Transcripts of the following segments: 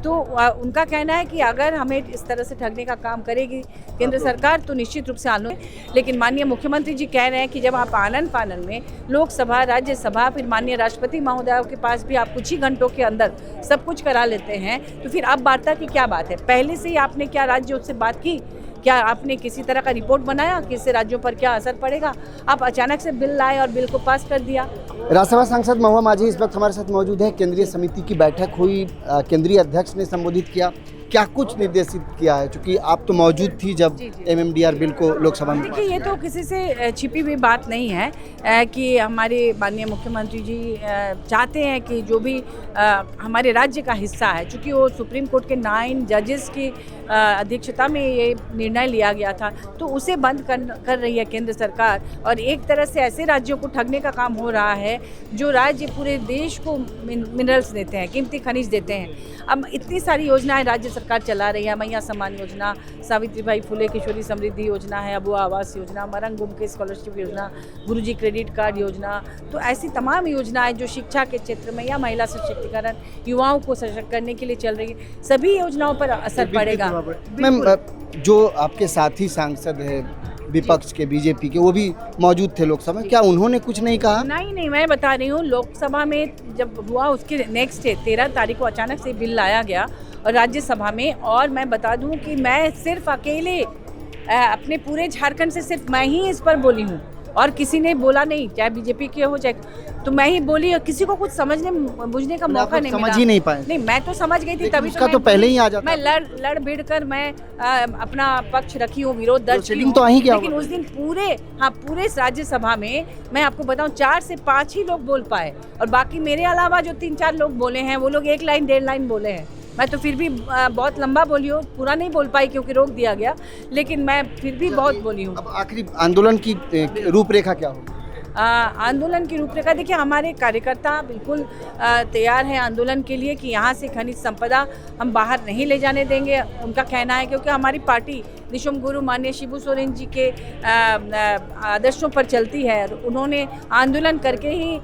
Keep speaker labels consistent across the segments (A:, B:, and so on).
A: तो उनका कहना है कि अगर हमें इस तरह से ठगने का काम करेगी केंद्र सरकार तो निश्चित रूप से आंदोलन। लेकिन माननीय मुख्यमंत्री जी कह रहे हैं कि जब आप आनन फानन में लोकसभा, राज्यसभा, फिर माननीय राष्ट्रपति महोदय के पास भी आप कुछ ही घंटों के अंदर सब कुछ करा लेते हैं, तो फिर अब वार्ता की क्या बात है? पहले से ही आपने क्या राज्यों से बात की? क्या आपने किसी तरह का रिपोर्ट बनाया कि इससे राज्यों पर क्या असर पड़ेगा? आप अचानक से बिल लाए और बिल को पास कर दिया।
B: राज्यसभा सांसद महुआ माझी इस वक्त हमारे साथ मौजूद है। केंद्रीय समिति की बैठक हुई, केंद्रीय अध्यक्ष ने संबोधित किया, क्या कुछ निर्देशित किया है? क्योंकि आप तो मौजूद थी जब MMDR बिल को लोकसभा में।
A: देखिए, ये तो किसी से छिपी हुई बात नहीं है कि हमारे माननीय मुख्यमंत्री जी चाहते हैं कि जो भी हमारे राज्य का हिस्सा है, चूँकि वो सुप्रीम कोर्ट के 9 जजेस की अध्यक्षता में ये निर्णय लिया गया था, तो उसे बंद कर रही है केंद्र सरकार। और एक तरह से ऐसे राज्यों को ठगने का काम हो रहा है जो राज्य पूरे देश को मिनरल्स देते हैं, कीमती खनिज देते हैं। अब इतनी सारी योजनाएं राज्य सरकार चला रही है, मैया सम्मान योजना, सावित्रीबाई फुले किशोरी समृद्धि योजना है, अबुआ आवास योजना, मरंग गुमके स्कॉलरशिप योजना, गुरुजी क्रेडिट कार्ड योजना, तो ऐसी तमाम योजनाएं जो शिक्षा के क्षेत्र में या महिला सशक्तिकरण, युवाओं को सशक्त करने के लिए चल रही है, सभी योजनाओं पर असर पड़ेगा।
B: मैम, जो आपके साथी सांसद है विपक्ष के, बीजेपी के, वो भी मौजूद थे लोकसभा में, क्या उन्होंने कुछ नहीं कहा?
A: नहीं, मैं बता रही हूँ, लोकसभा में जब हुआ उसके नेक्स्ट डे 13 तारीख को अचानक से बिल लाया गया और राज्यसभा में, और मैं बता दूं कि मैं सिर्फ अकेले अपने पूरे झारखंड से सिर्फ मैं ही इस पर बोली हूँ और किसी ने बोला नहीं, चाहे बीजेपी के हो चाहे, तो मैं ही बोली और किसी को कुछ समझने बुझने का मौका नहीं मिला।
B: समझ ही नहीं पाए?
A: नहीं, मैं तो समझ गई थी, तभी
B: तो पहले ही आ जाता।
A: मैं लड़ भिड़ कर मैं अपना पक्ष रखी हूँ, विरोध दर्ज की
B: तो ही किया।
A: लेकिन उस दिन पूरे राज्यसभा में मैं आपको बताऊं 4 से 5 ही लोग बोल पाए, और बाकी मेरे अलावा जो 3-4 लोग बोले हैं वो लोग 1 लाइन 1.5 लाइन बोले हैं। मैं तो फिर भी बहुत लंबा बोली हूँ, पूरा नहीं बोल पाई क्योंकि रोक दिया गया, लेकिन मैं फिर भी बहुत बोली हूँ।
B: अब आखिरी आंदोलन की रूपरेखा क्या होगी?
A: आंदोलन की रूपरेखा देखिए, हमारे कार्यकर्ता बिल्कुल तैयार हैं आंदोलन के लिए कि यहाँ से खनिज संपदा हम बाहर नहीं ले जाने देंगे, उनका कहना है, क्योंकि हमारी पार्टी निशुम गुरु माननीय शिबू सोरेन जी के आदर्शों पर चलती है। उन्होंने आंदोलन करके ही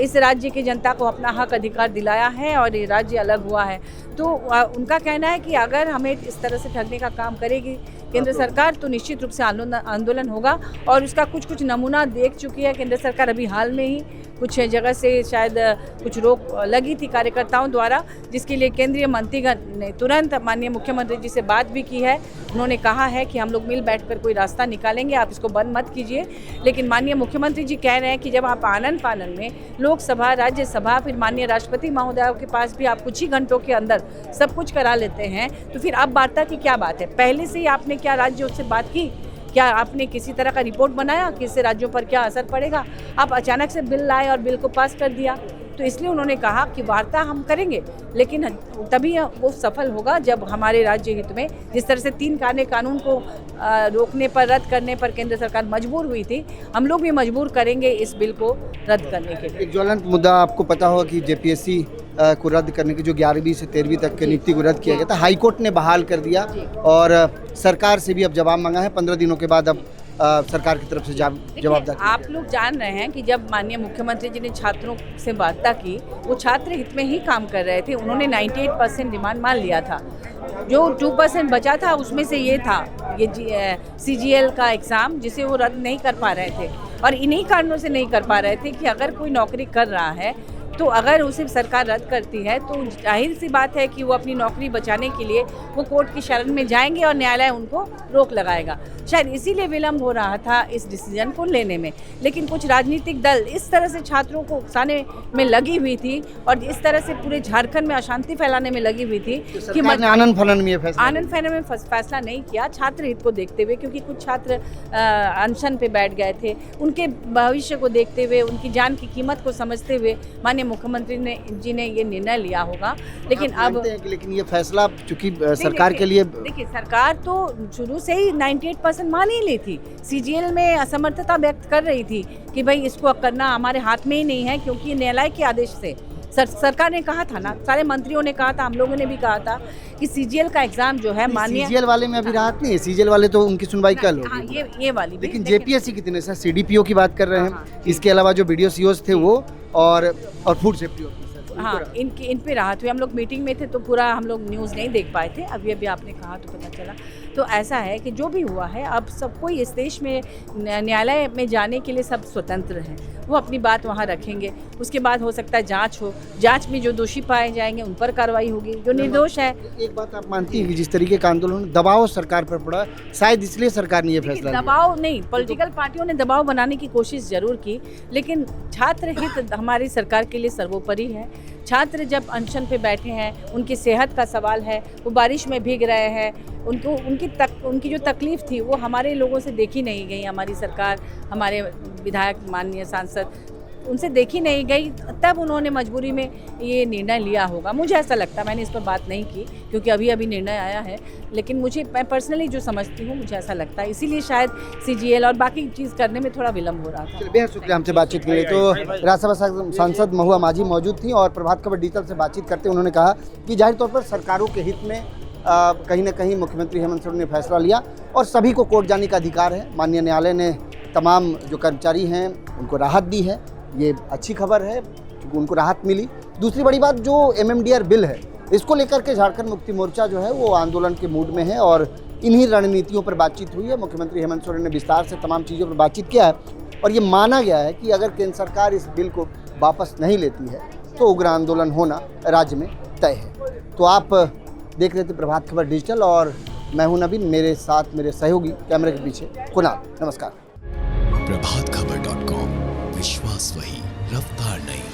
A: इस राज्य की जनता को अपना हक अधिकार दिलाया है और ये राज्य अलग हुआ है। तो उनका कहना है कि अगर हमें इस तरह से ठगने का काम करेगी केंद्र सरकार तो निश्चित रूप से आंदोलन होगा, और उसका कुछ नमूना देख चुकी है केंद्र सरकार। अभी हाल में ही कुछ जगह से शायद कुछ रोक लगी थी कार्यकर्ताओं द्वारा, जिसके लिए केंद्रीय मंत्रीगण ने तुरंत माननीय मुख्यमंत्री जी से बात भी की है। उन्होंने कहा है कि हम लोग मिल बैठकर कोई रास्ता निकालेंगे, आप इसको बंद मत कीजिए। लेकिन माननीय मुख्यमंत्री जी कह रहे हैं कि जब आप आनन फानन में लोकसभा, राज्यसभा, फिर माननीय राष्ट्रपति महोदय के पास भी आप कुछ ही घंटों के अंदर सब कुछ करा लेते हैं, तो फिर अब वार्ता की क्या बात है? पहले से ही आपने क्या राज्यों से बात की? क्या आपने किसी तरह का रिपोर्ट बनाया कि इससे राज्यों पर क्या असर पड़ेगा? आप अचानक से बिल लाए और बिल को पास कर दिया। तो इसलिए उन्होंने कहा कि वार्ता हम करेंगे, लेकिन तभी वो सफल होगा जब हमारे राज्य हित में, जिस तरह से 3 कानून को रोकने पर, रद्द करने पर केंद्र सरकार मजबूर हुई थी, हम लोग भी मजबूर करेंगे इस बिल को रद्द करने के लिए।
B: एक ज्वलंत मुद्दा आपको पता होगा कि JPSC को रद्द करने की, जो 11वीं से 13वीं तक की नियुक्ति को रद्द किया गया था, हाईकोर्ट ने बहाल कर दिया और सरकार से भी अब जवाब मांगा है। 15 दिनों के बाद अब सरकार की तरफ से जवाब।
A: आप लोग जान रहे हैं कि जब माननीय मुख्यमंत्री जी ने छात्रों से वार्ता की, वो छात्र हित में ही काम कर रहे थे। उन्होंने 98% डिमांड मान लिया था। जो 2% बचा था उसमें से ये था, ये CGL का एग्ज़ाम, जिसे वो रद्द नहीं कर पा रहे थे, और इन्हीं कारणों से नहीं कर पा रहे थे कि अगर कोई नौकरी कर रहा है तो अगर उसे सरकार रद्द करती है तो जाहिर सी बात है कि वो अपनी नौकरी बचाने के लिए वो कोर्ट की शरण में जाएंगे और न्यायालय उनको रोक लगाएगा। शायद इसीलिए विलम्ब हो रहा था इस डिसीजन को लेने में। लेकिन कुछ राजनीतिक दल इस तरह से छात्रों को उकसाने में लगी हुई थी और इस तरह से पूरे झारखंड में अशांति फैलाने में लगी हुई थी कि
B: आनन फानन में
A: फैसला नहीं किया छात्र हित को देखते हुए, क्योंकि कुछ छात्र अनशन पे बैठ गए थे। उनके भविष्य को देखते हुए, उनकी जान की कीमत को समझते हुए माननीय मुख्यमंत्री जी ने ये निर्णय लिया होगा। लेकिन अब
B: ये फैसला चूंकि सरकार के लिए,
A: देखिए, सरकार तो शुरू से ही 98% मान ही ली थी। CGL में असमर्थता व्यक्त कर रही थी कि भाई इसको करना हमारे हाथ में ही नहीं है, क्योंकि न्यायालय के आदेश से सरकार ने कहा था ना, सारे मंत्रियों ने कहा था, हम लोगों ने भी कहा था कि CGL का एग्जाम जो है माननीय।
B: CGL वाले में अभी राहत नहीं है, CGL वाले तो उनकी सुनवाई कल होगी।
A: ये वाली,
B: लेकिन JPSC कितने सर CDPO की बात कर रहे हैं, इसके अलावा जो BDO COs थे वो और फूड सेफ्टी ऑफिसर,
A: हाँ इन पे राहत हुई। हम लोग मीटिंग में थे तो पूरा हम लोग न्यूज़ नहीं देख पाए थे, अभी अभी आपने कहा तो पता चला। तो ऐसा है कि जो भी हुआ है, अब सब कोई इस देश में न्यायालय में जाने के लिए सब स्वतंत्र हैं, वो अपनी बात वहाँ रखेंगे। उसके बाद हो सकता है जांच हो, जांच में जो दोषी पाए जाएंगे उन पर कार्रवाई होगी, जो निर्दोष है।
B: एक बात आप मानती हैं कि जिस तरीके का आंदोलन दबाव सरकार पर पड़ा, शायद इसलिए सरकार ने ये फैसला लिया?
A: दबाव नहीं, पॉलिटिकल पार्टियों ने दबाव बनाने की कोशिश जरूर की, लेकिन छात्र हित हमारी सरकार के लिए सर्वोपरि है। छात्र जब अनशन पे बैठे हैं, उनकी सेहत का सवाल है, वो बारिश में भीग रहे हैं, उनकी जो तकलीफ थी वो हमारे लोगों से देखी नहीं गई। हमारी सरकार, हमारे विधायक, माननीय सांसद, उनसे देखी नहीं गई, तब उन्होंने मजबूरी में ये निर्णय लिया होगा, मुझे ऐसा लगता है। मैंने इस पर बात नहीं की क्योंकि अभी अभी निर्णय आया है, लेकिन मैं पर्सनली जो समझती हूँ, मुझे ऐसा लगता है, इसीलिए शायद CGL और बाकी चीज़ करने में थोड़ा विलम्ब हो रहा था।
B: बेहद शुक्रिया हमसे बातचीत के लिए। तो राज्यसभा सांसद महुआ माझी मौजूद थी और प्रभात खबर डिजिटल से बातचीत करते उन्होंने कहा कि जाहिर तौर पर सरकारों के हित में कहीं ना कहीं मुख्यमंत्री हेमंत सोरेन ने फैसला लिया और सभी को कोर्ट जाने का अधिकार है। माननीय न्यायालय ने तमाम जो कर्मचारी हैं उनको राहत दी है, ये अच्छी खबर है क्योंकि उनको राहत मिली। दूसरी बड़ी बात, जो MMDR बिल है, इसको लेकर के झारखंड मुक्ति मोर्चा जो है वो आंदोलन के मूड में है और इन्हीं रणनीतियों पर बातचीत हुई है। मुख्यमंत्री हेमंत सोरेन ने विस्तार से तमाम चीज़ों पर बातचीत किया है और ये माना गया है कि अगर केंद्र सरकार इस बिल को वापस नहीं लेती है तो उग्र आंदोलन होना राज्य में तय है। तो आप देख रहे थे प्रभात खबर डिजिटल और मैं हूं नवीन, मेरे साथ मेरे सहयोगी कैमरे के पीछे कुणाल। नमस्कार।
C: प्रभातखबर.com, विश्वास वही, रफ्तार नहीं।